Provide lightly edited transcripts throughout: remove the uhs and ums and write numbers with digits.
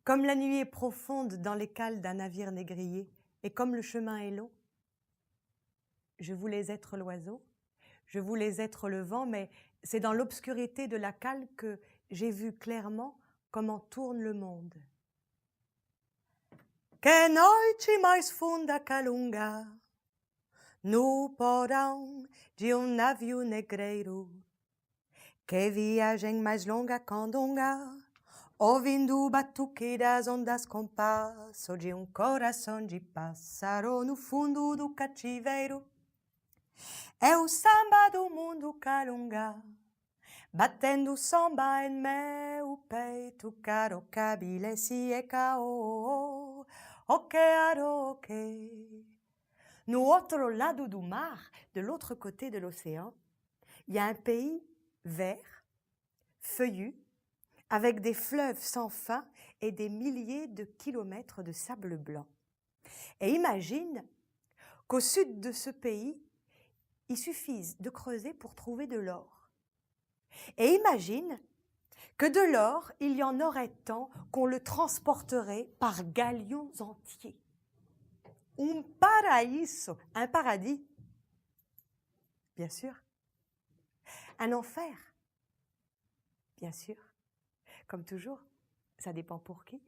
Comme la nuit est profonde dans les cales d'un navire négrier, et comme le chemin est long, je voulais être l'oiseau, je voulais être le vent, mais c'est dans l'obscurité de la cale que j'ai vu clairement comment tourne le monde. Que noite mais funda calunga, no porão de navio negreiro, que viagem mais longa candonga, ouvindo o batuque das ondas compasso de coração de pássaro no fundo do cativeiro. É o samba do mundo calunga, batendo samba em meu peito, caro cabile si e cao, ok aroque. No outro lado du mar, de l'autre côté de l'océan, il y a un pays vert, feuillu, avec des fleuves sans fin et des milliers de kilomètres de sable blanc. Et imagine qu'au sud de ce pays, il suffise de creuser pour trouver de l'or. Et imagine que de l'or, il y en aurait tant qu'on le transporterait par galions entiers. Un paraíso, un paradis, bien sûr. Un enfer, bien sûr. Comme toujours, ça dépend pour qui.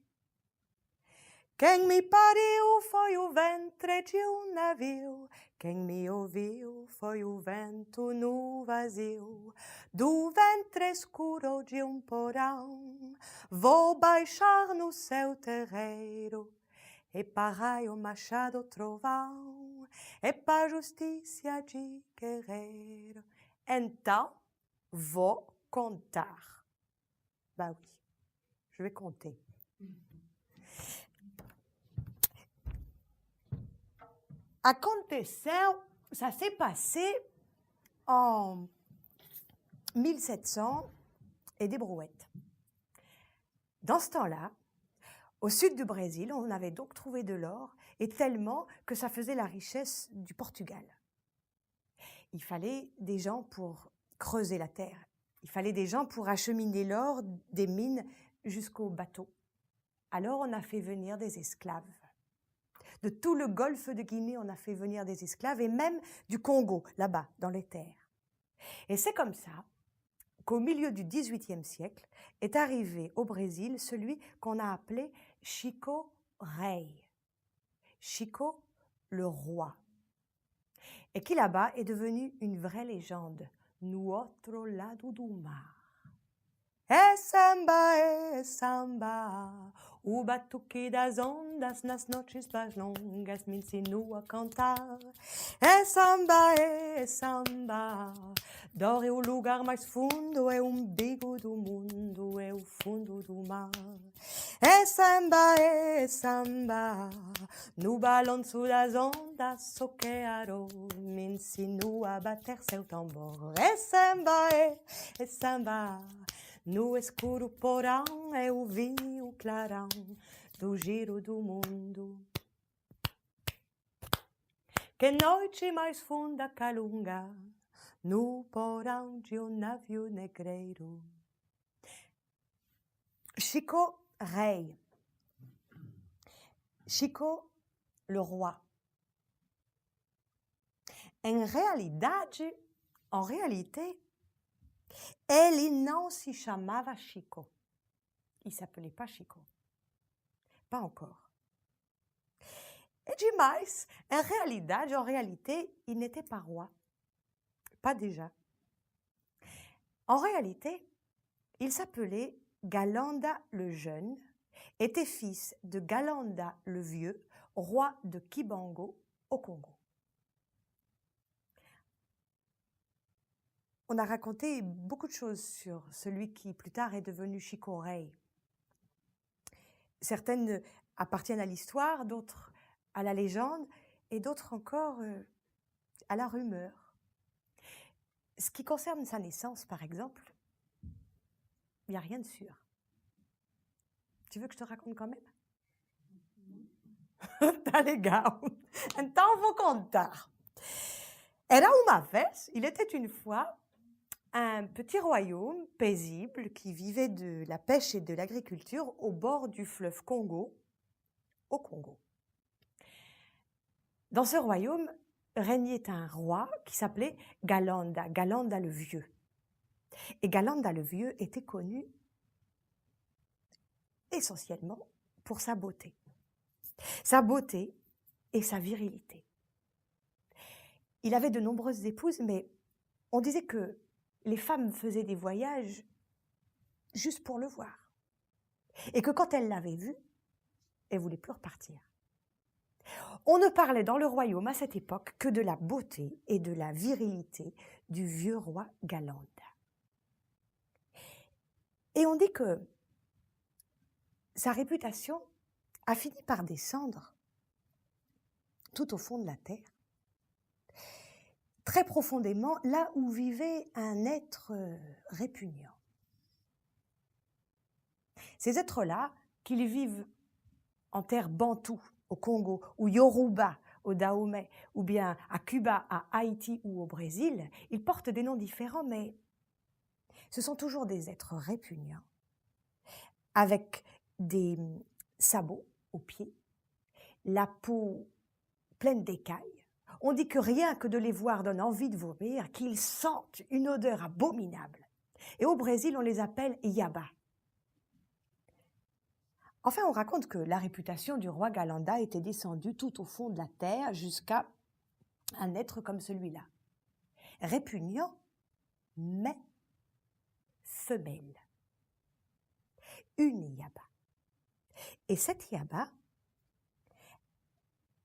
Quem me pariu foi o ventre de navio, quem me ouviu foi o vento no vazio, do ventre escuro de porão, vou baixar no seu terreiro, e parai o machado trovão, e pa justiça de guerreiro. Então, vou contar. Bah oui, je vais compter. Aconteceu, ça s'est passé en 1700 et des brouettes. Dans ce temps-là, au sud du Brésil, on avait donc trouvé de l'or, et tellement que ça faisait la richesse du Portugal. Il fallait des gens pour creuser la terre. Il fallait des gens pour acheminer l'or des mines jusqu'au bateau. Alors on a fait venir des esclaves. De tout le golfe de Guinée, on a fait venir des esclaves, et même du Congo, là-bas, dans les terres. Et c'est comme ça qu'au milieu du XVIIIe siècle est arrivé au Brésil celui qu'on a appelé Chico Rei. Chico, le roi. Et qui là-bas est devenu une vraie légende. No outro lado do mar. É samba, o batuque das ondas nas noites mais longas me ensinou a cantar. É samba, dor é o lugar mais fundo, é o umbigo do mundo, é o fundo do mar. É samba, no balanço das ondas, soquearo me ensinou a bater seu tambor. É samba, no escuro porão eu vi o clarão do giro do mundo. Que noite mais funda calunga no porão de navio negreiro. Chico Rei. Chico, le roi. En réalité, ele não se chamava Chico. Il ne s'appelait pas Chico. Pas encore. Et demais, en réalité, il n'était pas roi. Pas déjà. En réalité, il s'appelait Galanda le Jeune, était fils de Galanda le Vieux, roi de Kibango au Congo. On a raconté beaucoup de choses sur celui qui plus tard est devenu Chico Rei. Certaines appartiennent à l'histoire, d'autres à la légende et d'autres encore à la rumeur. Ce qui concerne sa naissance, par exemple, il n'y a rien de sûr. Tu veux que je te raconte quand même? Tá legal. Então vou contar. Era uma vez, il était une fois, un petit royaume paisible qui vivait de la pêche et de l'agriculture au bord du fleuve Congo, au Congo. Dans ce royaume régnait un roi qui s'appelait Galanda, Galanda le Vieux. Et Galanda le Vieux était connu essentiellement pour sa beauté et sa virilité. Il avait de nombreuses épouses, mais on disait que les femmes faisaient des voyages juste pour le voir. Et que quand elles l'avaient vu, elles ne voulaient plus repartir. On ne parlait dans le royaume à cette époque que de la beauté et de la virilité du vieux roi Galanda. Et on dit que sa réputation a fini par descendre tout au fond de la terre, très profondément, là où vivait un être répugnant. Ces êtres-là, qu'ils vivent en terre bantoue, au Congo, ou Yoruba, au Dahomey, ou bien à Cuba, à Haïti ou au Brésil, ils portent des noms différents, mais ce sont toujours des êtres répugnants, avec des sabots aux pieds, la peau pleine d'écailles. On dit que rien que de les voir donne envie de vomir, qu'ils sentent une odeur abominable. Et au Brésil, on les appelle Yaba. Enfin, on raconte que la réputation du roi Galanda était descendue tout au fond de la terre jusqu'à un être comme celui-là. Répugnant, mais femelle. Une Yaba. Et cette Yaba,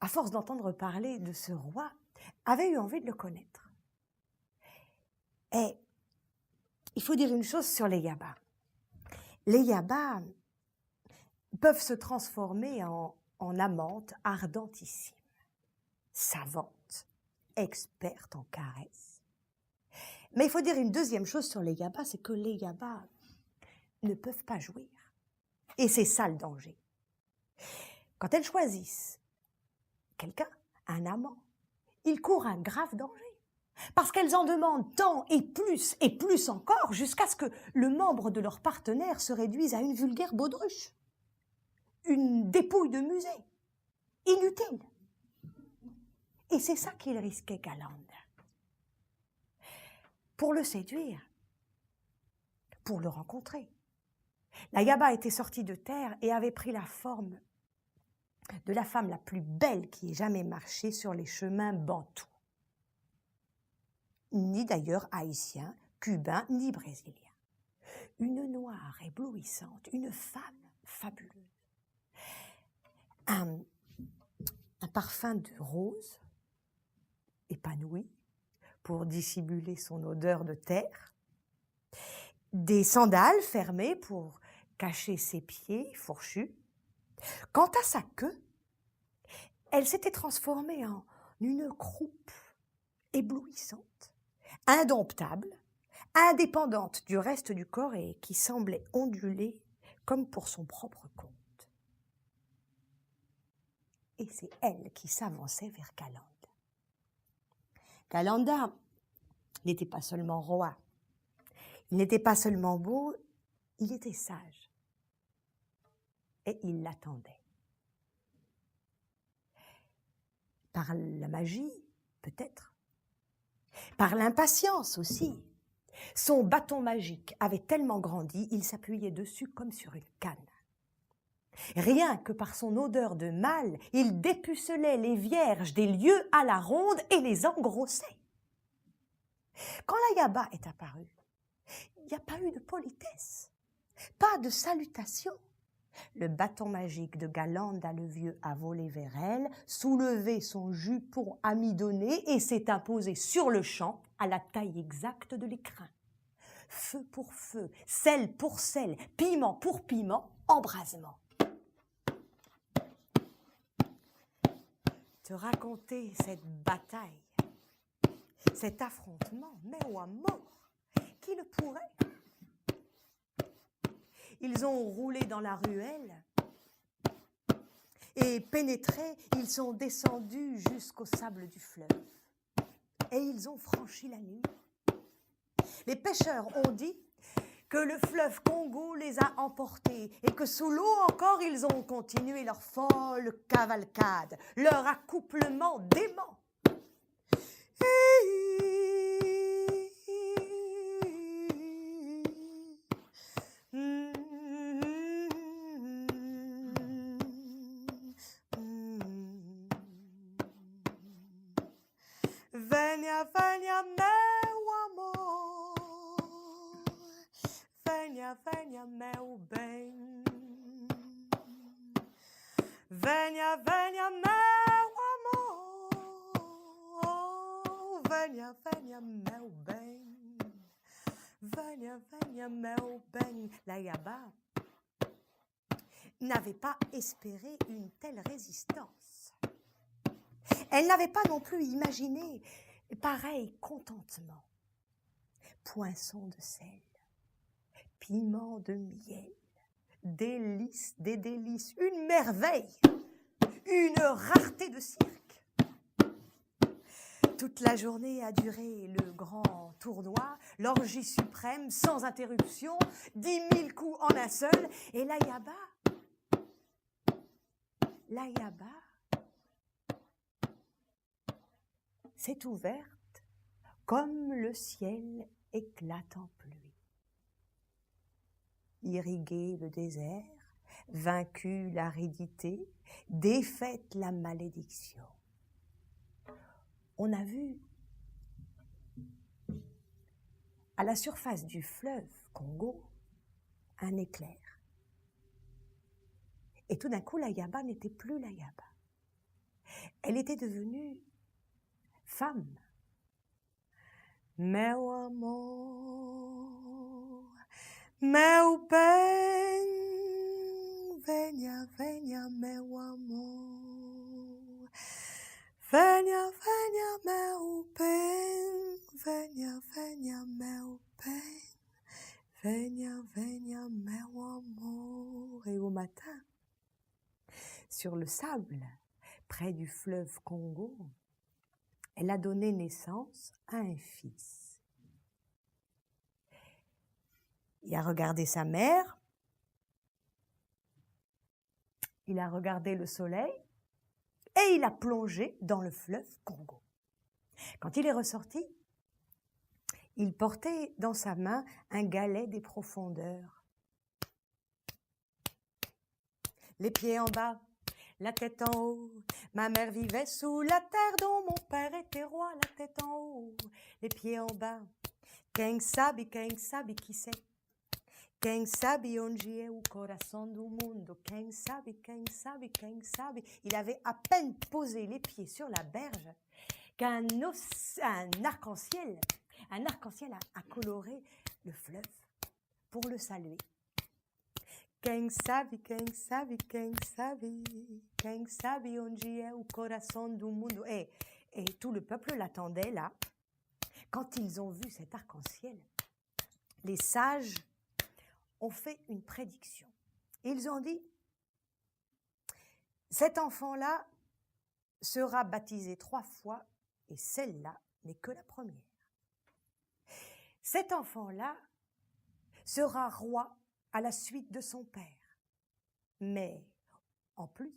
à force d'entendre parler de ce roi, avait eu envie de le connaître. Et il faut dire une chose sur les Yabas. Les Yabas peuvent se transformer en amantes ardentissimes, savantes, expertes en caresses. Mais il faut dire une deuxième chose sur les Yabas, c'est que les Yabas ne peuvent pas jouir. Et c'est ça le danger. Quand elles choisissent quelqu'un, un amant, ils courent un grave danger. Parce qu'elles en demandent tant et plus encore, jusqu'à ce que le membre de leur partenaire se réduise à une vulgaire baudruche, une dépouille de musée, inutile. Et c'est ça qu'il risquait Galanda. Pour le séduire, pour le rencontrer, la Yaba était sortie de terre et avait pris la forme de la femme la plus belle qui ait jamais marché sur les chemins bantous. Ni d'ailleurs haïtien, cubain, ni brésilien. Une noire éblouissante, une femme fabuleuse. Un parfum de rose épanoui pour dissimuler son odeur de terre. Des sandales fermées pour cacher ses pieds fourchus. Quant à sa queue, elle s'était transformée en une croupe éblouissante, indomptable, indépendante du reste du corps et qui semblait onduler comme pour son propre compte. Et c'est elle qui s'avançait vers Galanda. Galanda n'était pas seulement roi, il n'était pas seulement beau, il était sage. Et il l'attendait. Par la magie, peut-être. Par l'impatience aussi. Son bâton magique avait tellement grandi, il s'appuyait dessus comme sur une canne. Rien que par son odeur de mâle, il dépucelait les vierges des lieux à la ronde et les engrossait. Quand la Yaba est apparue, il n'y a pas eu de politesse, pas de salutation. Le bâton magique de Galanda le Vieux a volé vers elle, soulevé son jupon amidonné et s'est imposé sur le champ à la taille exacte de l'écrin. Feu pour feu, sel pour sel, piment pour piment, embrasement. Te raconter cette bataille, cet affrontement, mais ou à mort, qui le pourrait? Ils ont roulé dans la ruelle et pénétrés, ils sont descendus jusqu'au sable du fleuve. Et ils ont franchi la nuit. Les pêcheurs ont dit que le fleuve Congo les a emportés et que sous l'eau encore ils ont continué leur folle cavalcade, leur accouplement dément. Venha, venha, meu amor, venha, venha, meu bem. Venha, venha, meu amor, venha, venha, meu bem. Venha, venha, meu bem. La Yaba n'avait pas espéré une telle résistance. Elle n'avait pas non plus imaginé pareil contentement. Poinçons de sel, piment de miel, délices des délices, une merveille, une rareté de cirque. Toute la journée a duré le grand tournoi, l'orgie suprême, sans interruption, 10 000 coups en un seul, et la Yaba, s'est ouverte comme le ciel éclate en pluie. Irrigué le désert, vaincu l'aridité, défaite la malédiction. On a vu à la surface du fleuve Congo un éclair. Et tout d'un coup, la Yaba n'était plus la Yaba. Elle était devenue femme. Meu amor, meu bem, venha, venha, meu amor. Venha, venha, meu bem, venha, venha, meu bem. Venha, venha, meu amor. Et au matin, sur le sable, près du fleuve Congo, elle a donné naissance à un fils. Il a regardé sa mère, il a regardé le soleil et il a plongé dans le fleuve Congo. Quand il est ressorti, il portait dans sa main un galet des profondeurs. Les pieds en bas, la tête en haut, ma mère vivait sous la terre dont mon père était roi, la tête en haut, les pieds en bas. Quem sabe, qui sait? Quem sabe onde é o coração do mundo? Quem sabe, quem sabe, quem sabe? Il avait à peine posé les pieds sur la berge qu'un arc-en-ciel a coloré le fleuve pour le saluer. Quem sabe, quem sabe, quem sabe, quem sabe onde é o coração do mundo. Et tout le peuple l'attendait là. Quand ils ont vu cet arc-en-ciel, les sages ont fait une prédiction. Ils ont dit, cet enfant-là sera baptisé 3 fois et celle-là n'est que la première. Cet enfant-là sera roi à la suite de son père. Mais, en plus,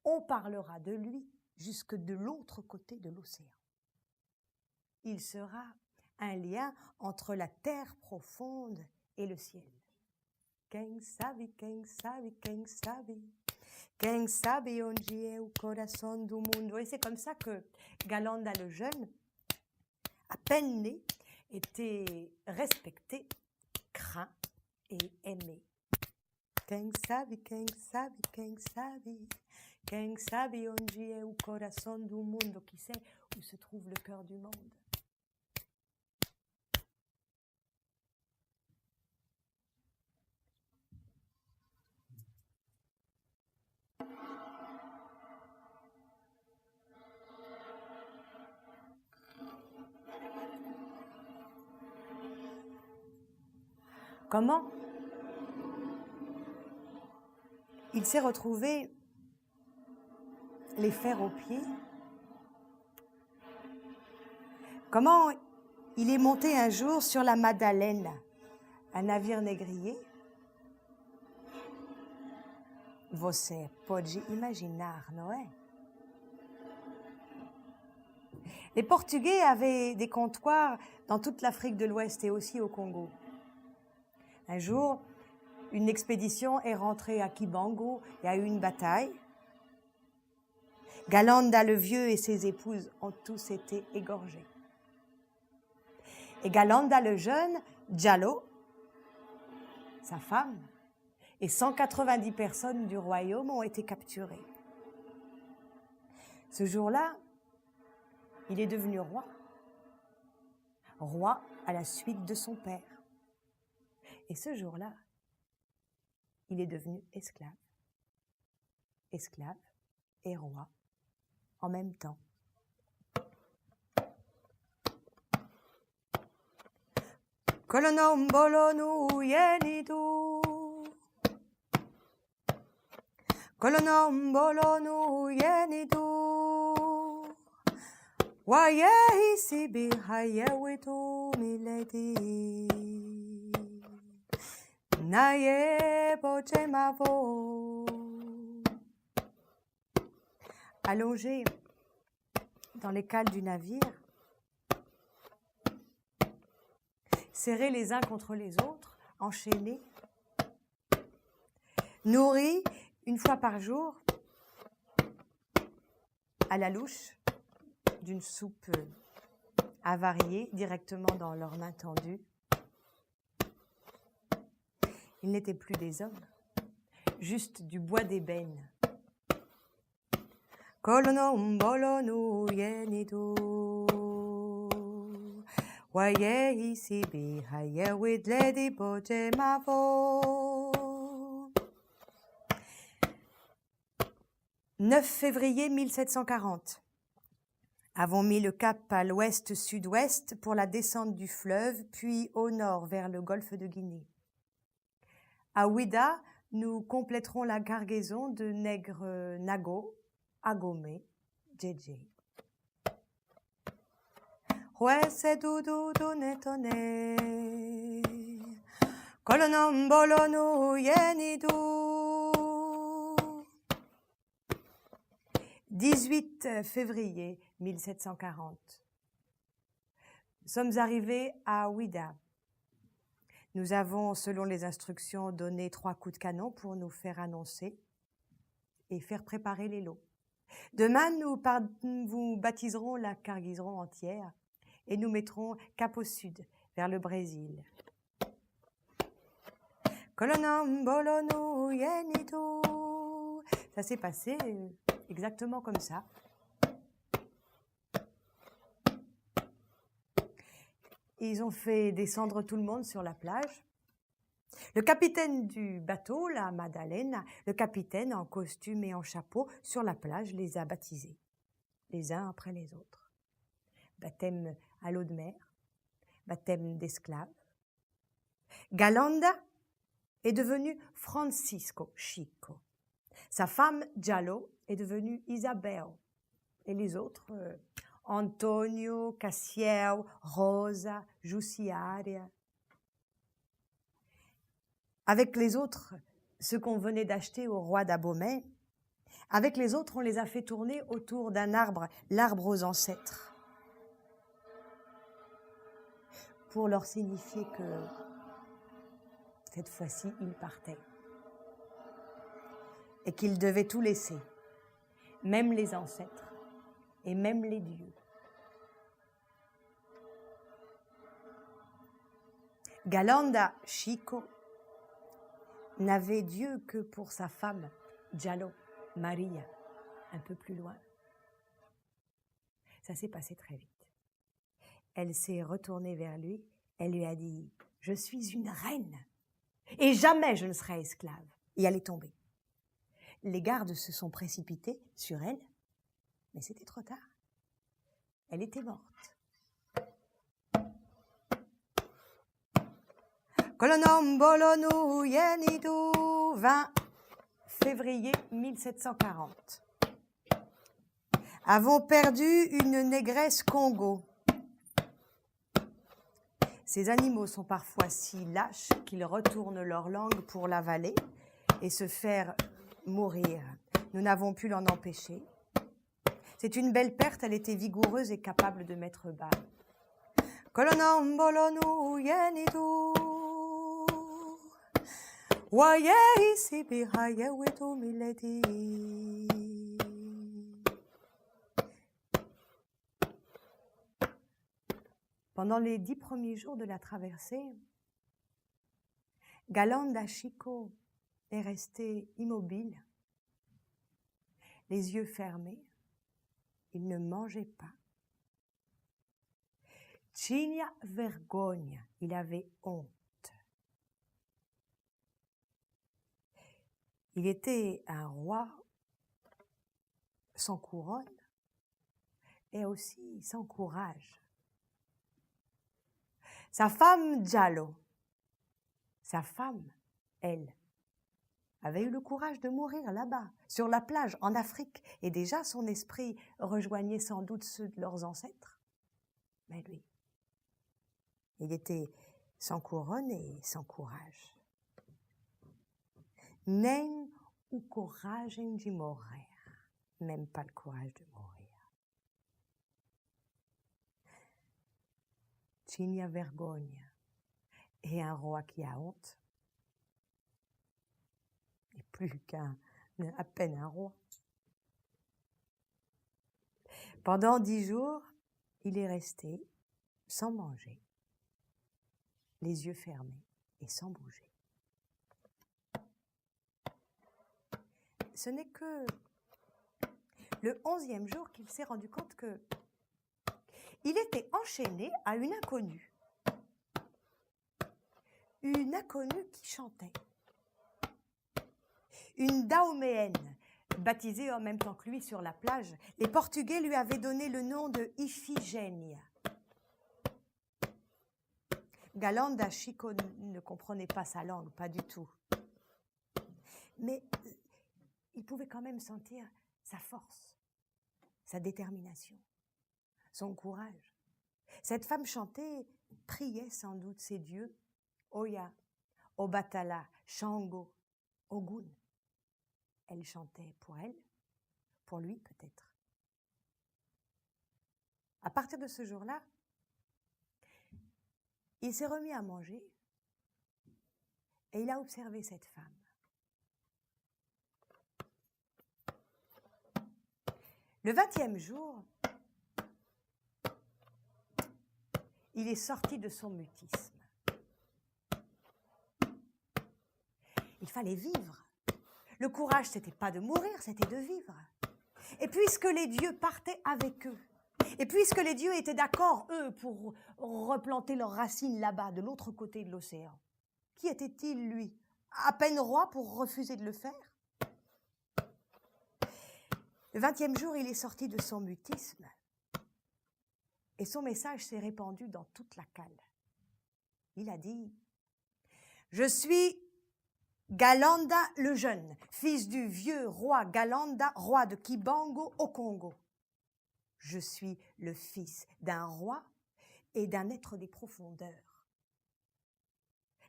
on parlera de lui jusque de l'autre côté de l'océan. Il sera un lien entre la terre profonde et le ciel. Quem sabe, quem sabe, quem sabe, quem sabe onde é o coração do mundo. Et c'est comme ça que Galanda le jeune, à peine né, était respecté, craint et aimé. Quem sabe, quem sabe, quem sabe, quem sabe onde é o coração do mundo, qui sait où se trouve le cœur du monde. Comment il s'est retrouvé les fers aux pieds? Comment il est monté un jour sur la Madeleine, un navire négrier. Você pode imaginar, não é? Les Portugais avaient des comptoirs dans toute l'Afrique de l'Ouest et aussi au Congo. Un jour, une expédition est rentrée à Kibango, il y a eu une bataille. Galanda le vieux et ses épouses ont tous été égorgés. Et Galanda le jeune, Diallo, sa femme, et 190 personnes du royaume ont été capturées. Ce jour-là, il est devenu roi. Roi à la suite de son père. Et ce jour-là, il est devenu esclave. Esclave et roi en même temps. Kolonombolo yenidu. Kolonombolo yenidu. Waye isibi hayewitu miledi. Naye bochemavo. Allongés dans les cales du navire, serrés les uns contre les autres, enchaînés, nourris une fois par jour à la louche d'une soupe avariée directement dans leurs mains tendues. Ils n'étaient plus des hommes, juste du bois d'ébène. Kolonombolo yenidu. Waye isibi haye widledi bojemavo. 9 février 1740. Avons mis le cap à l'ouest-sud-ouest pour la descente du fleuve, puis au nord vers le golfe de Guinée. À Ouida, nous compléterons la cargaison de nègres Nago, Agomé, Djedje. Huese dudu donetone, kolonombolonu yenidu. 18 février 1740. Nous sommes arrivés à Ouida. Nous avons, selon les instructions, donné 3 coups de canon pour nous faire annoncer et faire préparer les lots. Demain, nous vous baptiserons la cargaison entière et nous mettrons cap au sud, vers le Brésil. Kolonombolonu yenidu. Ça s'est passé exactement comme ça. Ils ont fait descendre tout le monde sur la plage. Le capitaine du bateau, la Madeleine, le capitaine en costume et en chapeau, sur la plage, les a baptisés, les uns après les autres. Baptême à l'eau de mer, baptême d'esclave. Galanda est devenu Francisco Chico. Sa femme, Diallo, est devenue Isabel. Et les autres, Antonio, Cassiel, Rosa, Jussiaria. Avec les autres, ceux qu'on venait d'acheter au roi d'Abomey, avec les autres, on les a fait tourner autour d'un arbre, l'arbre aux ancêtres, pour leur signifier que cette fois-ci, ils partaient et qu'ils devaient tout laisser, même les ancêtres et même les dieux. Galanda Chico n'avait Dieu que pour sa femme, Diallo, Maria, un peu plus loin. Ça s'est passé très vite. Elle s'est retournée vers lui, elle lui a dit « Je suis une reine et jamais je ne serai esclave » et elle est tombée. Les gardes se sont précipités sur elle, mais c'était trop tard. Elle était morte. Kolonombolonu yenidu, 20 février 1740. Avons perdu une négresse Congo. Ces animaux sont parfois si lâches qu'ils retournent leur langue pour l'avaler et se faire mourir. Nous n'avons pu l'en empêcher. C'est une belle perte, elle était vigoureuse et capable de mettre bas. Kolonambolonu yenitu Waye isibihaye wetu mileti. Pendant les 10 premiers jours de la traversée, Galanda Chico est resté immobile, les yeux fermés. Il ne mangeait pas. Tinha vergogna, il avait honte. Il était un roi sans couronne et aussi sans courage. Sa femme Giallo, sa femme, elle, avait eu le courage de mourir là-bas, sur la plage, en Afrique, et déjà son esprit rejoignait sans doute ceux de leurs ancêtres. Mais lui, il était sans couronne et sans courage. Nem o coragem de morrer, même pas le courage de mourir. Tinha vergogna, et un roi qui a honte, et plus à peine un roi. Pendant 10 jours, il est resté sans manger, les yeux fermés et sans bouger. Ce n'est que le 11e jour qu'il s'est rendu compte que il était enchaîné à une inconnue qui chantait. Une daoméenne, baptisée en même temps que lui sur la plage. Les Portugais lui avaient donné le nom de Iphigénia. Galanda Chico ne comprenait pas sa langue, pas du tout. Mais il pouvait quand même sentir sa force, sa détermination, son courage. Cette femme chantait, priait sans doute ses dieux, Oya, Obatala, Shango, Ogun. Elle chantait pour elle, pour lui peut-être. À partir de ce jour-là, il s'est remis à manger et il a observé cette femme. Le 20e jour, il est sorti de son mutisme. Il fallait vivre. Le courage, c'était pas de mourir, c'était de vivre. Et puisque les dieux partaient avec eux, et puisque les dieux étaient d'accord, eux, pour replanter leurs racines là-bas, de l'autre côté de l'océan, qui était-il, lui? À peine roi pour refuser de le faire? Le 20e jour, il est sorti de son mutisme et son message s'est répandu dans toute la cale. Il a dit « Je suis Galanda le jeune, fils du vieux roi Galanda, roi de Kibango au Congo. Je suis le fils d'un roi et d'un être des profondeurs.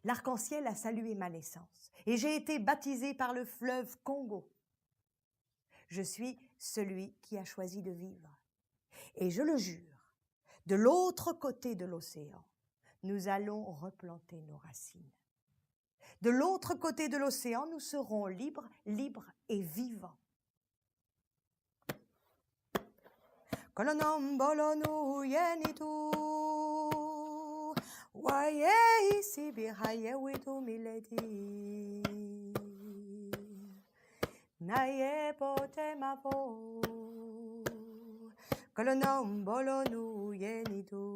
L'arc-en-ciel a salué ma naissance et j'ai été baptisé par le fleuve Congo. Je suis celui qui a choisi de vivre. Et je le jure, de l'autre côté de l'océan, nous allons replanter nos racines. De l'autre côté de l'océan, nous serons libres, libres et vivants. Kolonambolonu yenitu Waye isibihaye wetu mileti Naye pote mavo Kolonambolonu yenitu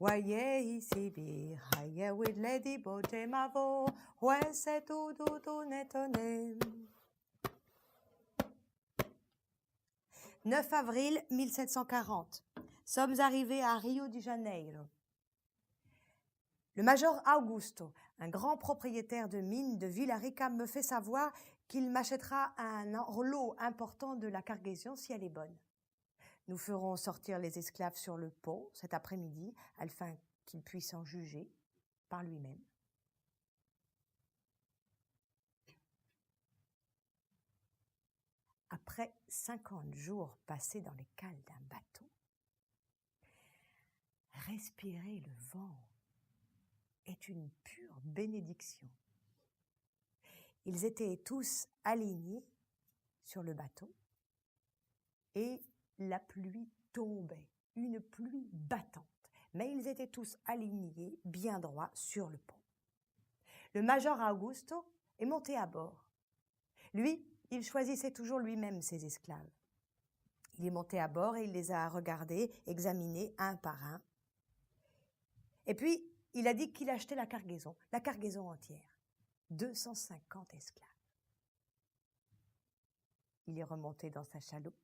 Waye isibihaye wetu pote mavo Wese tu netone 9 avril 1740. Sommes arrivés à Rio de Janeiro. Le major Augusto, un grand propriétaire de mines de Villa-Rica, me fait savoir qu'il m'achètera un lot important de la cargaison si elle est bonne. Nous ferons sortir les esclaves sur le pont cet après-midi, afin qu'il puisse en juger par lui-même. Après 50 jours passés dans les cales d'un bateau, respirer le vent est une pure bénédiction. Ils étaient tous alignés sur le bateau et la pluie tombait, une pluie battante. Mais ils étaient tous alignés, bien droits, sur le pont. Le major Augusto est monté à bord. Lui, il choisissait toujours lui-même ses esclaves. Il est monté à bord et il les a regardés, examinés un par un. Et puis, il a dit qu'il achetait la cargaison entière. 250 esclaves. Il est remonté dans sa chaloupe.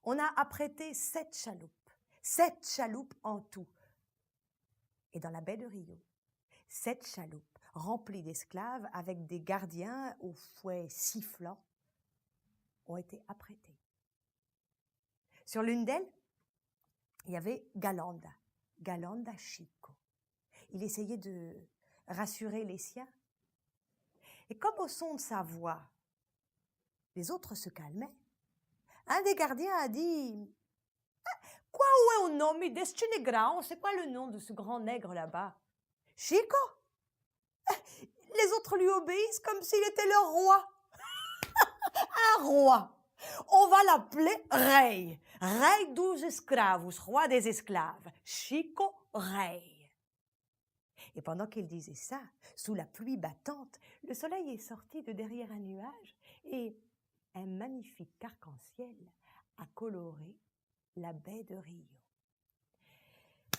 On a apprêté 7 chaloupes en tout. Et dans la baie de Rio, 7 chaloupes remplies d'esclaves avec des gardiens aux fouets sifflants ont été apprêtées. Sur l'une d'elles, il y avait Galanda Chico. Il essayait de rassurer les siens. Et comme au son de sa voix, les autres se calmaient, un des gardiens a dit « Quoi est o nome deste negrão? C'est quoi le nom de ce grand nègre là-bas? Chico ?» Les autres lui obéissent comme s'il était leur roi. Un roi. On va l'appeler Rei. Rei dos escravos, roi des esclaves. Chico Rei. Et pendant qu'il disait ça, sous la pluie battante, le soleil est sorti de derrière un nuage et un magnifique arc-en-ciel a coloré la baie de Rio.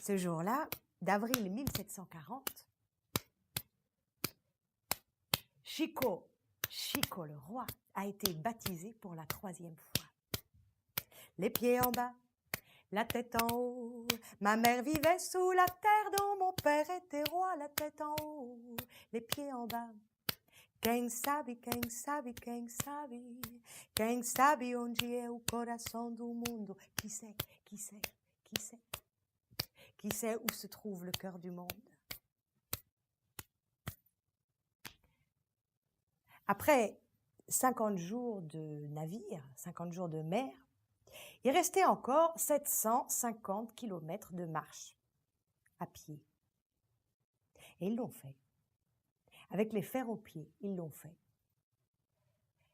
Ce jour-là, d'avril 1740, Chico le roi, a été baptisé pour la 3e fois. Les pieds en bas, la tête en haut, ma mère vivait sous la terre dont mon père était roi, la tête en haut, les pieds en bas. Quem sabe, quem sabe, quem sabe, quem sabe onde é o coração do mundo? Qui sait, qui sait, qui sait, qui sait où se trouve le cœur du monde? Après 50 jours de navire, 50 jours de mer, il restait encore 750 kilomètres de marche à pied. Et ils l'ont fait. Avec les fers aux pieds, ils l'ont fait.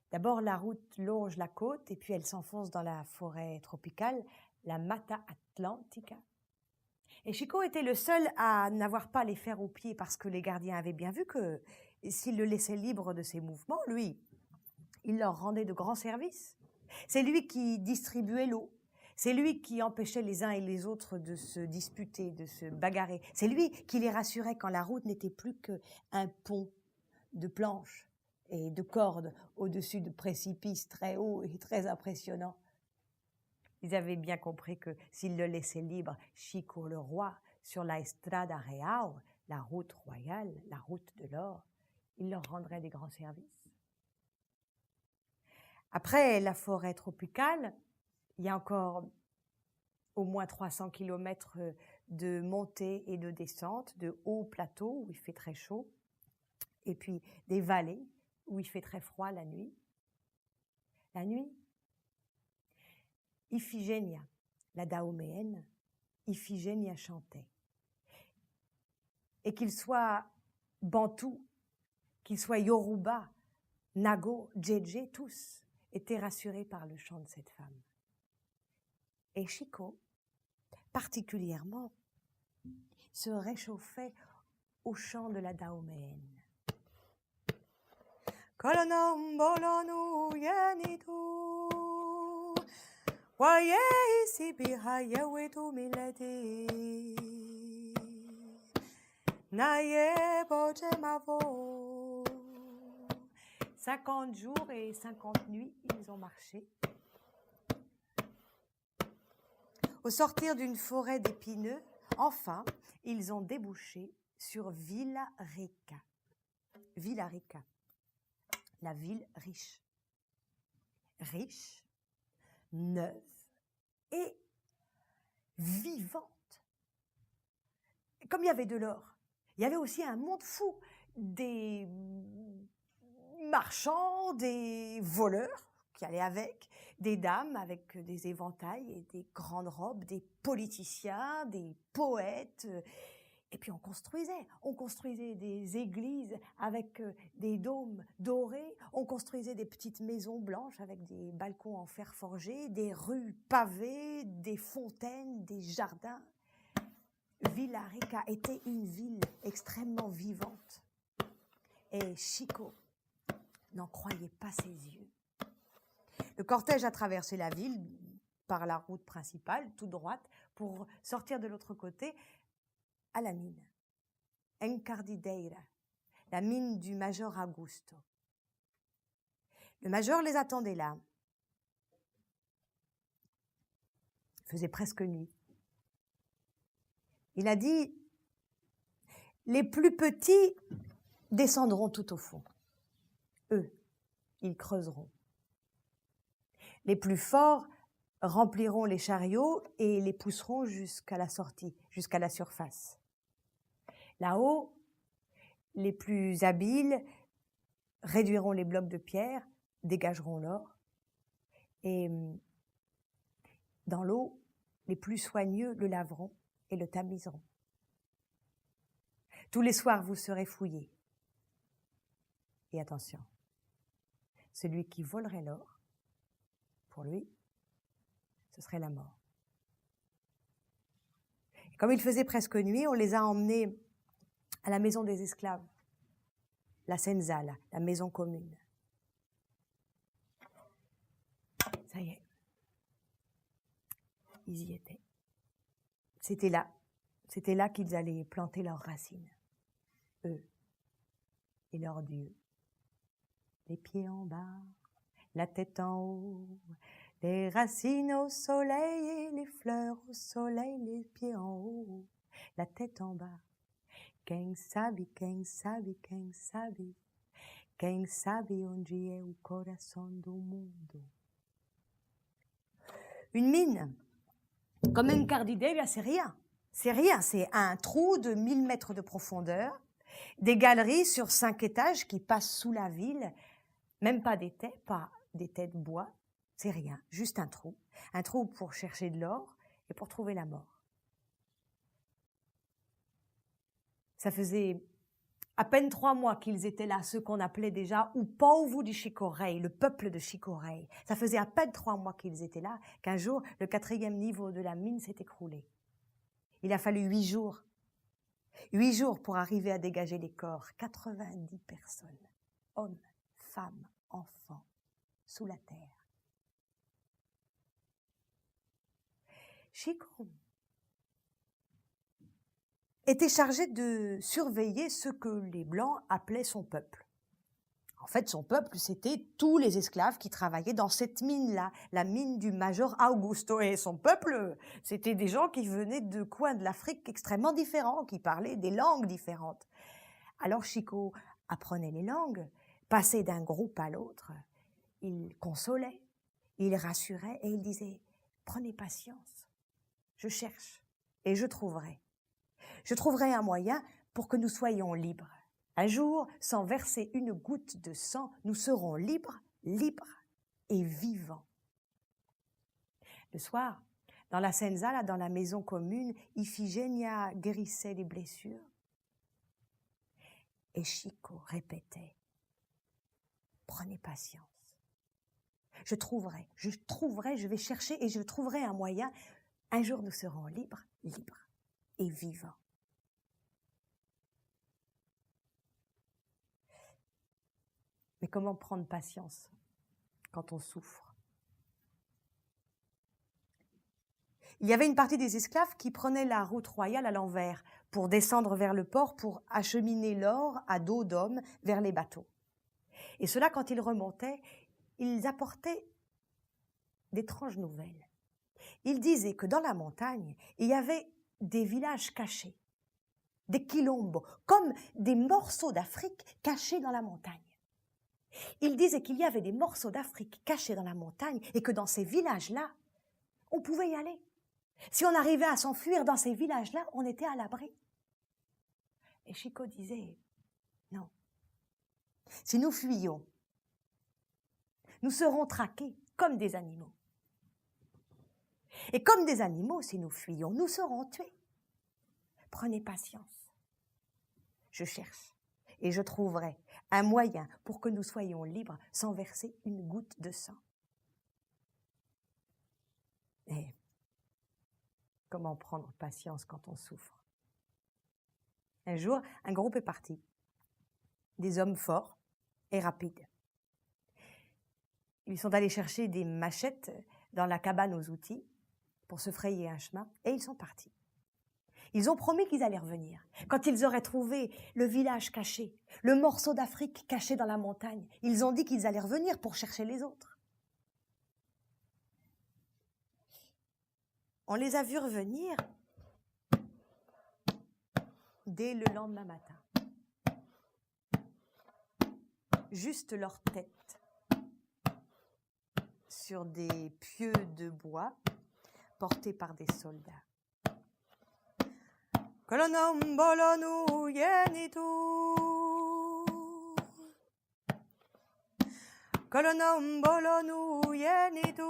D'abord, la route longe la côte et puis elle s'enfonce dans la forêt tropicale, la Mata Atlântica. Et Chico était le seul à n'avoir pas les fers aux pieds parce que les gardiens avaient bien vu que s'il le laissait libre de ses mouvements, lui, il leur rendait de grands services. C'est lui qui distribuait l'eau. C'est lui qui empêchait les uns et les autres de se disputer, de se bagarrer. C'est lui qui les rassurait quand la route n'était plus qu'un pont de planches et de cordes au-dessus de précipices très hauts et très impressionnants. Ils avaient bien compris que s'ils le laissaient libre, Chico le roi, sur la Estrada Real, la route royale, la route de l'or, il leur rendrait des grands services. Après la forêt tropicale, il y a encore au moins 300 kilomètres de montée et de descente, de hauts plateaux où il fait très chaud, et puis des vallées où il fait très froid la nuit. La nuit, Iphigénia, la Daoméenne, Iphigénia chantait. Et qu'il soit bantou, qu'il soit yoruba, nago, djedje, tous étaient rassurés par le chant de cette femme. Et Chico, particulièrement, se réchauffait au chant de la Daoméenne. Kolonam bolonu yenitu, waye isibi hayewetu mileti, naye bojemavo. 50 jours et 50 nuits, ils ont marché. Au sortir d'une forêt d'épineux, enfin, ils ont débouché sur Villa-Rica. Villa-Rica, la ville riche. Riche, neuve et vivante. Comme il y avait de l'or, il y avait aussi un monde fou, des marchands, des voleurs qui allaient avec, des dames avec des éventails et des grandes robes, des politiciens, des poètes. Et puis on construisait des églises avec des dômes dorés, on construisait des petites maisons blanches avec des balcons en fer forgé, des rues pavées, des fontaines, des jardins. Villa-Rica était une ville extrêmement vivante. Et Chico n'en croyait pas ses yeux. Le cortège a traversé la ville par la route principale, toute droite, pour sortir de l'autre côté à la mine. Encardideira, la mine du major Augusto. Le major les attendait là. Il faisait presque nuit. Il a dit, les plus petits descendront tout au fond. Eux, ils creuseront. Les plus forts rempliront les chariots et les pousseront jusqu'à la sortie, jusqu'à la surface. Là-haut, les plus habiles réduiront les blocs de pierre, dégageront l'or. Et dans l'eau, les plus soigneux le laveront et le tamiseront. Tous les soirs, vous serez fouillés. Et attention, celui qui volerait l'or, pour lui, ce serait la mort. Et comme il faisait presque nuit, on les a emmenés à la maison des esclaves, la Senzala, la maison commune. Ça y est, ils y étaient. C'était là qu'ils allaient planter leurs racines, eux et leur Dieu. Les pieds en bas, la tête en haut, les racines au soleil et les fleurs au soleil, les pieds en haut, la tête en bas. Quem sabe, quem sabe, quem sabe, quem sabe onde é o coração do mundo. Une mine, comme un Encardideira, c'est rien. C'est rien, c'est un trou de 1000 mètres de profondeur, des galeries sur 5 étages qui passent sous la ville, même pas des têtes de bois, c'est rien, juste un trou pour chercher de l'or et pour trouver la mort. Ça faisait à peine 3 mois qu'ils étaient là, ceux qu'on appelait déjà o povo de Chico Rei, le peuple de Chico Rei. Ça faisait à peine 3 mois qu'ils étaient là, qu'un jour, le 4e niveau de la mine s'est écroulé. Il a fallu 8 jours. 8 jours pour arriver à dégager les corps. 90 personnes, hommes, femmes, enfants, sous la terre. Chico était chargé de surveiller ce que les Blancs appelaient son peuple. En fait, son peuple, c'était tous les esclaves qui travaillaient dans cette mine-là, la mine du major Augusto. Et son peuple, c'était des gens qui venaient de coins de l'Afrique extrêmement différents, qui parlaient des langues différentes. Alors Chico apprenait les langues, passait d'un groupe à l'autre, il consolait, il rassurait et il disait « Prenez patience, je cherche et je trouverai. Je trouverai un moyen pour que nous soyons libres. Un jour, sans verser une goutte de sang, nous serons libres, libres et vivants. » Le soir, dans la Senzala, dans la maison commune, Ifigenia guérissait les blessures. Et Chico répétait « Prenez patience. Je trouverai, je vais chercher et je trouverai un moyen. Un jour, nous serons libres, libres et vivants. » Mais comment prendre patience quand on souffre? Il y avait une partie des esclaves qui prenaient la route royale à l'envers pour descendre vers le port pour acheminer l'or à dos d'hommes vers les bateaux. Et cela, quand ils remontaient, ils apportaient d'étranges nouvelles. Ils disaient que dans la montagne, il y avait des villages cachés, des quilombos, comme des morceaux d'Afrique cachés dans la montagne. Il disait qu'il y avait des morceaux d'Afrique cachés dans la montagne et que dans ces villages-là, on pouvait y aller. Si on arrivait à s'enfuir dans ces villages-là, on était à l'abri. Et Chico disait, non, si nous fuyons, nous serons traqués comme des animaux. Et comme des animaux, si nous fuyons, nous serons tués. Prenez patience. Je cherche et je trouverai un moyen pour que nous soyons libres sans verser une goutte de sang. Et comment prendre patience quand on souffre? Un jour, un groupe est parti. Des hommes forts et rapides. Ils sont allés chercher des machettes dans la cabane aux outils pour se frayer un chemin, et ils sont partis. Ils ont promis qu'ils allaient revenir. Quand ils auraient trouvé le village caché, le morceau d'Afrique caché dans la montagne, ils ont dit qu'ils allaient revenir pour chercher les autres. On les a vus revenir dès le lendemain matin. Juste leur tête sur des pieux de bois portés par des soldats. Kolonambolonu yenitu Kolonambolonu yenitu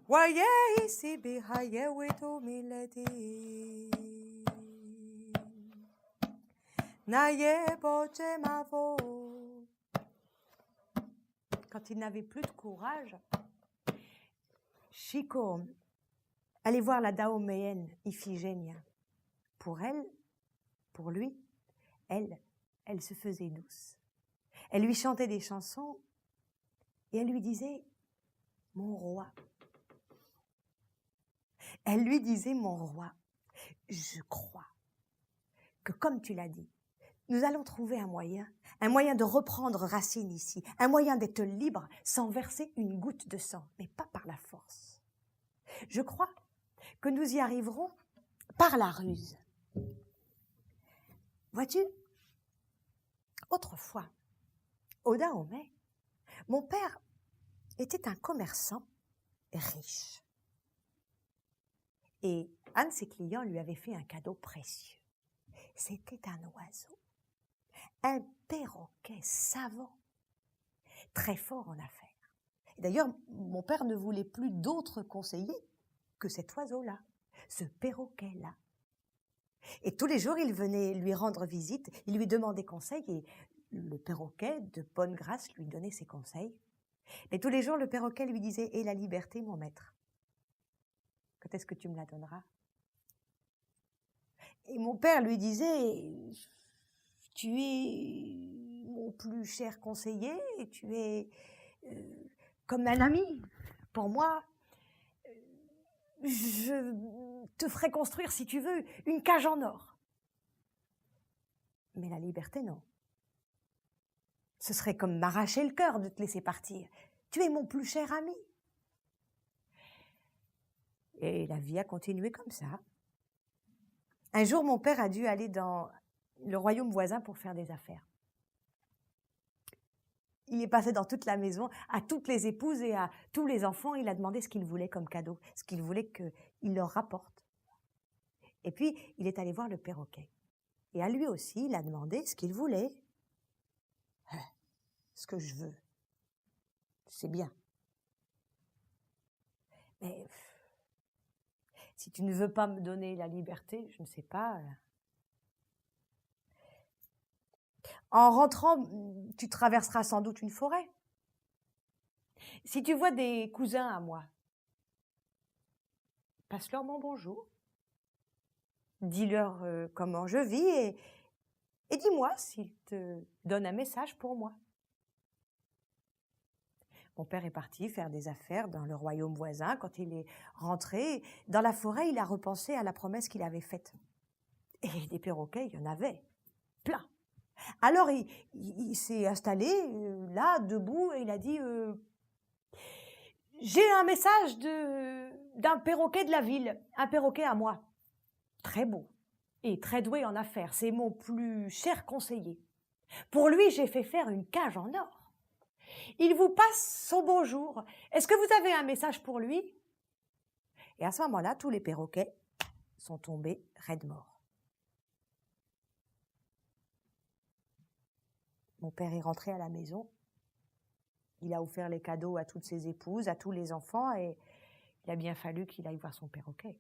Waye isi bihaye wetu mileti Naye boche mavo. Quand il n'avait plus de courage, Chico allait voir la Dahoméenne Iphigénia. Pour elle, pour lui, elle se faisait douce. Elle lui chantait des chansons et elle lui disait « Mon roi ». Elle lui disait « Mon roi, je crois que comme tu l'as dit, nous allons trouver un moyen de reprendre racine ici, un moyen d'être libre sans verser une goutte de sang, mais pas par la force. Je crois que nous y arriverons par la ruse. Vois-tu, autrefois, au Dahomey, mon père était un commerçant riche. Et un de ses clients lui avait fait un cadeau précieux. C'était un oiseau. Un perroquet savant, très fort en affaires. D'ailleurs, mon père ne voulait plus d'autres conseillers que cet oiseau-là, ce perroquet-là. Et tous les jours, il venait lui rendre visite, il lui demandait conseil et le perroquet, de bonne grâce, lui donnait ses conseils. Mais tous les jours, le perroquet lui disait « Et la liberté, mon maître, quand est-ce que tu me la donneras ?» Et mon père lui disait « Tu es mon plus cher conseiller et tu es comme un ami. Pour moi, je te ferai construire, si tu veux, une cage en or. Mais la liberté, non. Ce serait comme m'arracher le cœur de te laisser partir. Tu es mon plus cher ami. » Et la vie a continué comme ça. Un jour, mon père a dû aller dans le royaume voisin pour faire des affaires. Il est passé dans toute la maison, à toutes les épouses et à tous les enfants. Il a demandé ce qu'ils voulaient comme cadeau, ce qu'ils voulaient qu'il leur rapporte. Et puis, il est allé voir le perroquet. Et à lui aussi, il a demandé ce qu'il voulait. Ce que je veux, c'est bien. Mais si tu ne veux pas me donner la liberté, je ne sais pas. En rentrant, tu traverseras sans doute une forêt. Si tu vois des cousins à moi, passe-leur mon bonjour. Dis-leur comment je vis et dis-moi s'ils te donnent un message pour moi. Mon père est parti faire des affaires dans le royaume voisin. Quand il est rentré dans la forêt, il a repensé à la promesse qu'il avait faite. Et des perroquets, il y en avait plein. Alors, il s'est installé là, debout, et il a dit « J'ai un message d'un perroquet de la ville, un perroquet à moi. Très beau et très doué en affaires. C'est mon plus cher conseiller. Pour lui, j'ai fait faire une cage en or. Il vous passe son bonjour. Est-ce que vous avez un message pour lui? Et à ce moment-là, tous les perroquets sont tombés raides morts. Mon père est rentré à la maison. Il a offert les cadeaux à toutes ses épouses, à tous les enfants, et il a bien fallu qu'il aille voir son perroquet.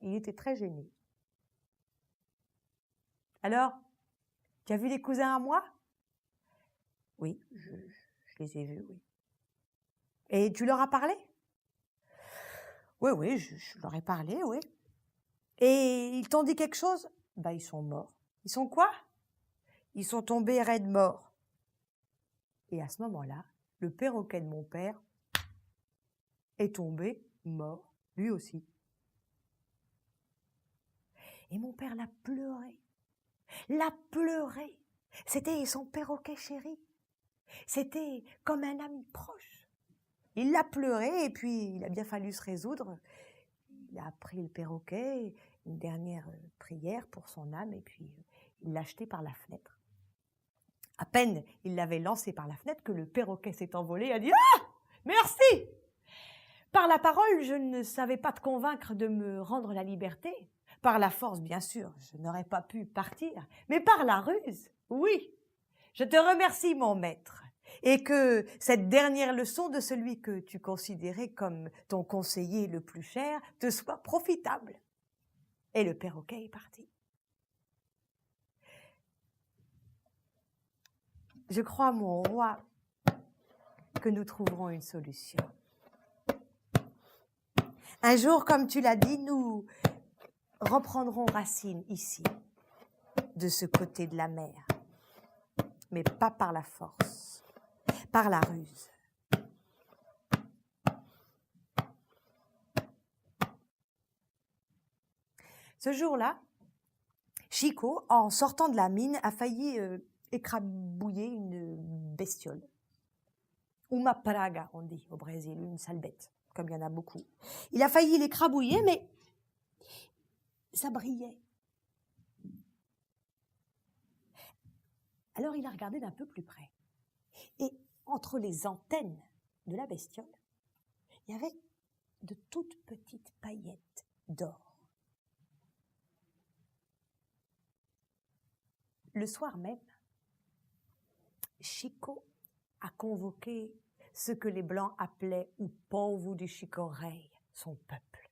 Il était très gêné. Alors, tu as vu les cousins à moi? Oui, je les ai vus, oui. Et tu leur as parlé? Oui, je leur ai parlé, oui. Et ils t'ont dit quelque chose? Ben, ils sont morts. Ils sont quoi? Ils sont tombés raides morts. Et à ce moment-là, le perroquet de mon père est tombé mort, lui aussi. Et mon père l'a pleuré. L'a pleuré. C'était son perroquet chéri. C'était comme un ami proche. Il l'a pleuré et puis il a bien fallu se résoudre. Il a pris le perroquet, une dernière prière pour son âme et puis il l'a jeté par la fenêtre. À peine il l'avait lancé par la fenêtre que le perroquet s'est envolé et a dit « Ah, merci !» Par la parole, je ne savais pas te convaincre de me rendre la liberté. Par la force, bien sûr, je n'aurais pas pu partir. Mais par la ruse, oui. Je te remercie, mon maître. Et que cette dernière leçon de celui que tu considérais comme ton conseiller le plus cher te soit profitable. Et le perroquet est parti. Je crois, mon roi, que nous trouverons une solution. Un jour, comme tu l'as dit, nous reprendrons racine ici, de ce côté de la mer, mais pas par la force, par la ruse. Ce jour-là, Chico, en sortant de la mine, a failli écrabouiller une bestiole. Uma praga, on dit au Brésil, une sale bête, comme il y en a beaucoup. Il a failli l'écrabouiller, mais ça brillait. Alors il a regardé d'un peu plus près. Et entre les antennes de la bestiole, il y avait de toutes petites paillettes d'or. Le soir même, Chico a convoqué ce que les Blancs appelaient « o povo de Chicorei », son peuple,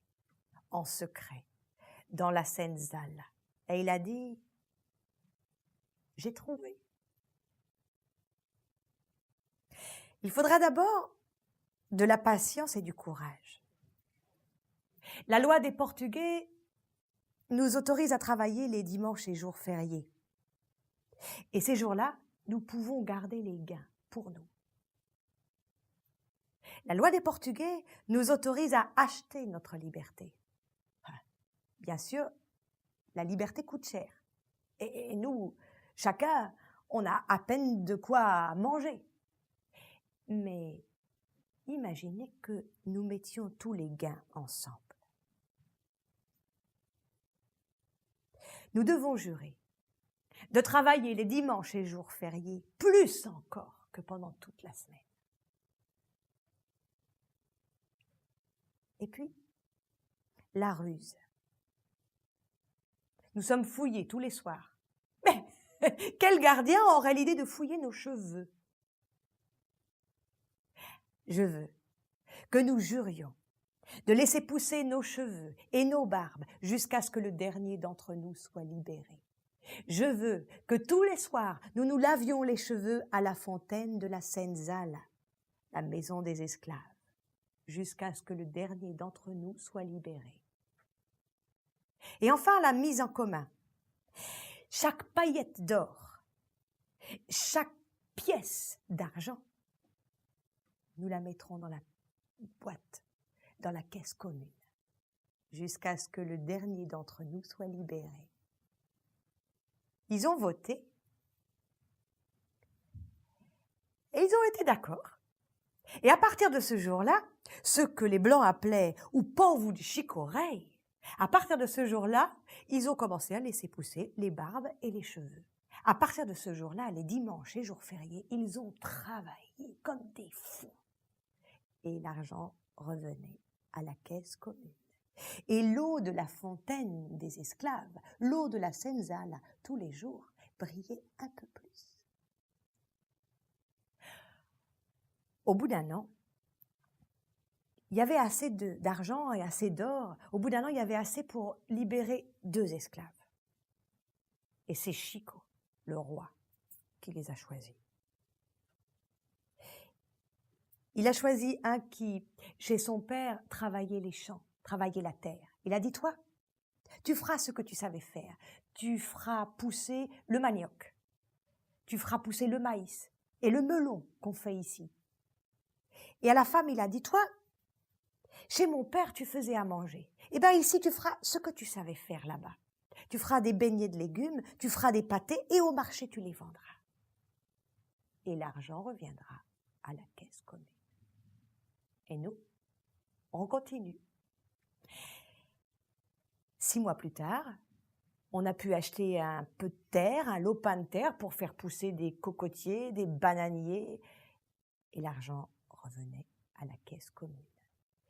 en secret, dans la Senzala. Et il a dit « J'ai trouvé ». Il faudra d'abord de la patience et du courage. La loi des Portugais nous autorise à travailler les dimanches et jours fériés. Et ces jours-là, nous pouvons garder les gains pour nous. La loi des Portugais nous autorise à acheter notre liberté. Bien sûr, la liberté coûte cher. Et nous, chacun, on a à peine de quoi manger. Mais imaginez que nous mettions tous les gains ensemble. Nous devons jurer de travailler les dimanches et jours fériés, plus encore que pendant toute la semaine. Et puis, la ruse. Nous sommes fouillés tous les soirs. Mais quel gardien aurait l'idée de fouiller nos cheveux? Je veux que nous jurions de laisser pousser nos cheveux et nos barbes jusqu'à ce que le dernier d'entre nous soit libéré. Je veux que tous les soirs, nous nous lavions les cheveux à la fontaine de la Senzala, la maison des esclaves, jusqu'à ce que le dernier d'entre nous soit libéré. Et enfin, la mise en commun. Chaque paillette d'or, chaque pièce d'argent, nous la mettrons dans la boîte, dans la caisse commune, jusqu'à ce que le dernier d'entre nous soit libéré. Ils ont voté et ils ont été d'accord. Et à partir de ce jour-là, ce que les Blancs appelaient « o povo de Chicorei » À partir de ce jour-là, ils ont commencé à laisser pousser les barbes et les cheveux. À partir de ce jour-là, les dimanches et jours fériés, ils ont travaillé comme des fous. Et l'argent revenait à la caisse commune. Et l'eau de la fontaine des esclaves, l'eau de la Senzala, tous les jours, brillait un peu plus. Au bout d'un an, il y avait assez d'argent et assez d'or. Au bout d'un an, il y avait assez pour libérer 2 esclaves. Et c'est Chico, le roi, qui les a choisis. Il a choisi un qui, chez son père, travaillait les champs, travaillait la terre. Il a dit, toi, tu feras ce que tu savais faire. Tu feras pousser le manioc. Tu feras pousser le maïs et le melon qu'on fait ici. Et à la femme, il a dit, toi, chez mon père, tu faisais à manger. Eh bien, ici, tu feras ce que tu savais faire là-bas. Tu feras des beignets de légumes, tu feras des pâtés et au marché, tu les vendras. Et l'argent reviendra à la caisse commune. Et nous, on continue. 6 mois plus tard, on a pu acheter un peu de terre, un lopin de terre pour faire pousser des cocotiers, des bananiers. Et l'argent revenait à la caisse commune.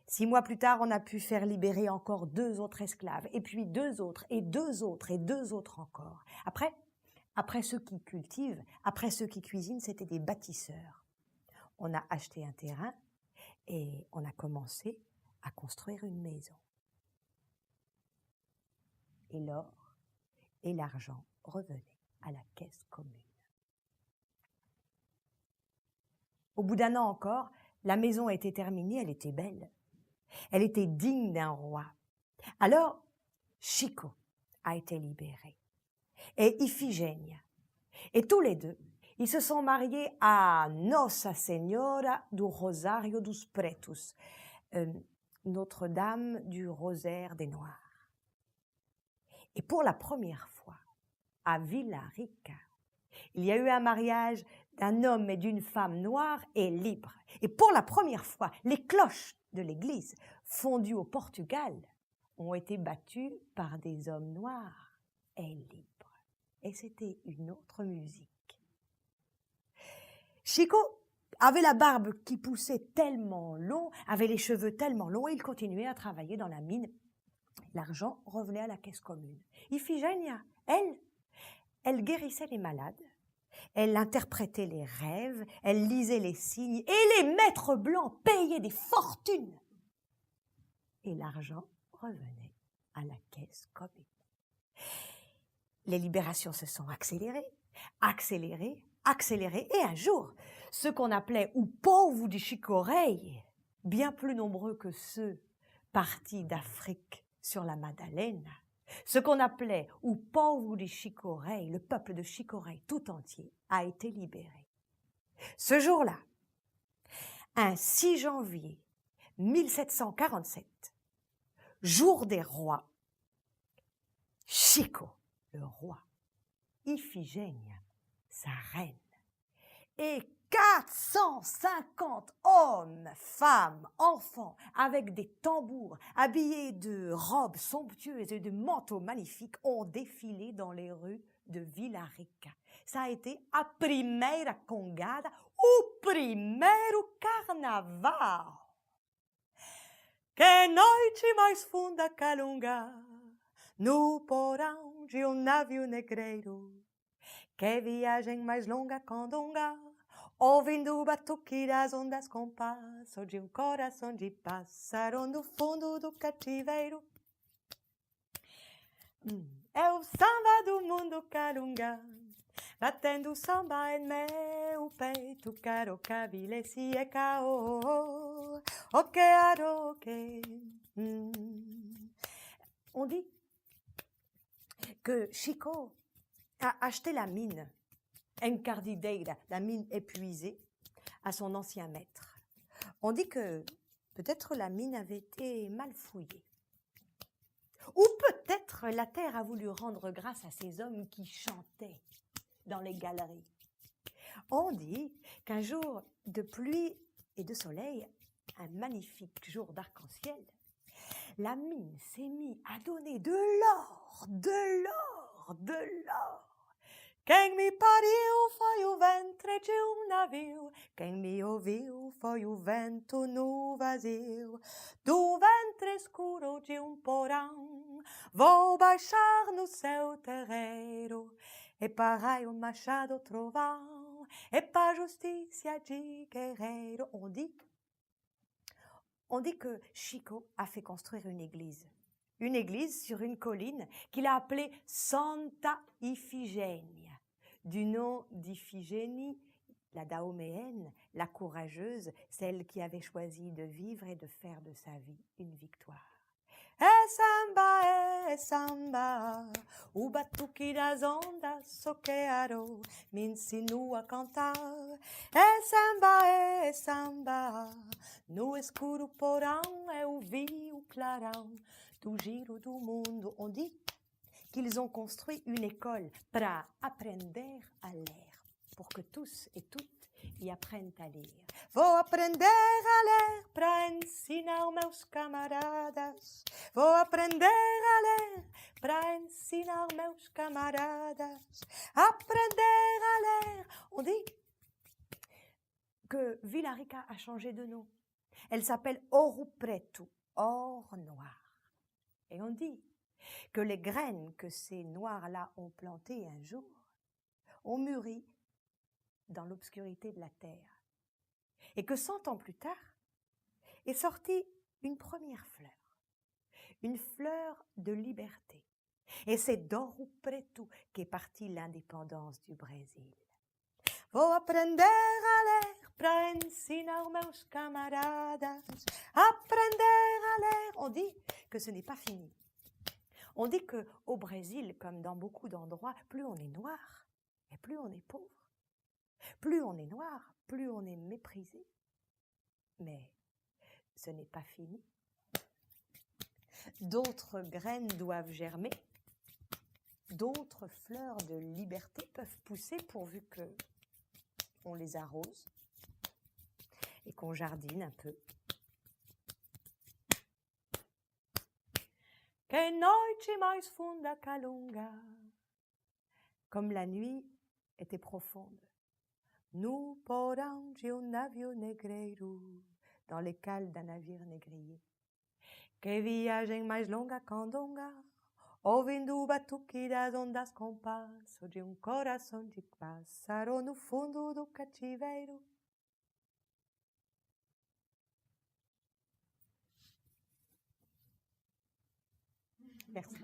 6 mois plus tard, on a pu faire libérer encore 2 autres esclaves, et puis 2 autres, et 2 autres, et 2 autres encore. Après ceux qui cultivent, après ceux qui cuisinent, c'était des bâtisseurs. On a acheté un terrain et on a commencé à construire une maison. Et l'or et l'argent revenaient à la caisse commune. Au bout d'un an encore, la maison était terminée, elle était belle. Elle était digne d'un roi. Alors, Chico a été libéré. Et Iphigénia. Et tous les deux, ils se sont mariés à Nossa Senhora do Rosário dos Pretos, Notre-Dame du Rosaire des Noirs. Et pour la première fois, à Villa-Rica, il y a eu un mariage d'un homme et d'une femme noire et libre. Et pour la première fois, les cloches de l'église, fondues au Portugal, ont été battues par des hommes noirs et libres. Et c'était une autre musique. Chico avait la barbe qui poussait tellement long, avait les cheveux tellement longs, et il continuait à travailler dans la mine. L'argent revenait à la caisse commune. Iphigénia, elle guérissait les malades, elle interprétait les rêves, elle lisait les signes, et les maîtres blancs payaient des fortunes. Et l'argent revenait à la caisse commune. Les libérations se sont accélérées, et un jour, ceux qu'on appelait o povo de Chico Rei, bien plus nombreux que ceux partis d'Afrique sur la Madeleine, ce qu'on appelait o povo de Chico Rei, le peuple de Chico Rei tout entier, a été libéré. Ce jour-là, un 6 janvier 1747, jour des rois, Chico, le roi, Iphigénia, sa reine, et 450 hommes, femmes, enfants, avec des tambours, habillés de robes somptueuses et de manteaux magnifiques, ont défilé dans les rues de Villa-Rica. Ça a été a primeira congada, o primeiro carnaval. Que noite mais funda calunga, no porão de navio negreiro. Que viagem mais longa condonga, ouvindo o batuque das ondas com passo de coração de pássaro no fundo do cativeiro. É o samba do mundo calunga, batendo samba em meu peito, caro cabile si é cao, oke aroke. On dit que Chico a acheté la mine, Encardideira, la mine épuisée, à son ancien maître. On dit que peut-être la mine avait été mal fouillée. Ou peut-être la terre a voulu rendre grâce à ces hommes qui chantaient dans les galeries. On dit qu'un jour de pluie et de soleil, un magnifique jour d'arc-en-ciel, La mine s'est mise à donner de l'or, de l'or, de l'or. Quem me pariu foi o ventre de navio, quem me ouviu foi o vento no vazio. Do ventre escuro de porão, vou baixar no seu terreiro. E parai o machado trovão, e pa justiça de guerreiro. On dit que Chico a fait construire une église sur une colline qu'il a appelée Santa Ifigenia, du nom d'Iphigénie, la dahoméenne, la courageuse, celle qui avait choisi de vivre et de faire de sa vie une victoire. E samba, o batuque das ondas soquearam, me ensinou a cantar. E samba, no escuro porão eu vi o clarão do giro do mundo. On dit qu'ils ont construit une école para aprender a ler, pour que tous et toutes y apprennent à lire. Vou aprender a ler para ensinar meus camaradas. Vou aprender a ler para ensinar meus camaradas. Aprender à lire. On dit que Villa-Rica a changé de nom. Elle s'appelle Ouro Preto, or noir. Et on dit que les graines que ces noirs-là ont plantées un jour ont mûri dans l'obscurité de la terre. Et que 100 ans plus tard est sortie une première fleur, une fleur de liberté. Et c'est d'Ouro Preto qu'est partie l'indépendance du Brésil. Vou aprender a ler para ensinar meus camaradas. Aprender à ler. On dit que ce n'est pas fini. On dit qu'au Brésil, comme dans beaucoup d'endroits, plus on est noir et plus on est pauvre. Plus on est noir, plus on est méprisé. Mais ce n'est pas fini. D'autres graines doivent germer. D'autres fleurs de liberté peuvent pousser pourvu que on les arrose et qu'on jardine un peu. Que noite mais funda calunga. Comme la nuit était profonde. No porão de navio negreiro, dans les cales d'un navire négrier. Que viagem mais longa candonga, ouvindo o batuque das ondas com passo de coração de pássaro no fundo do cativeiro. Merci.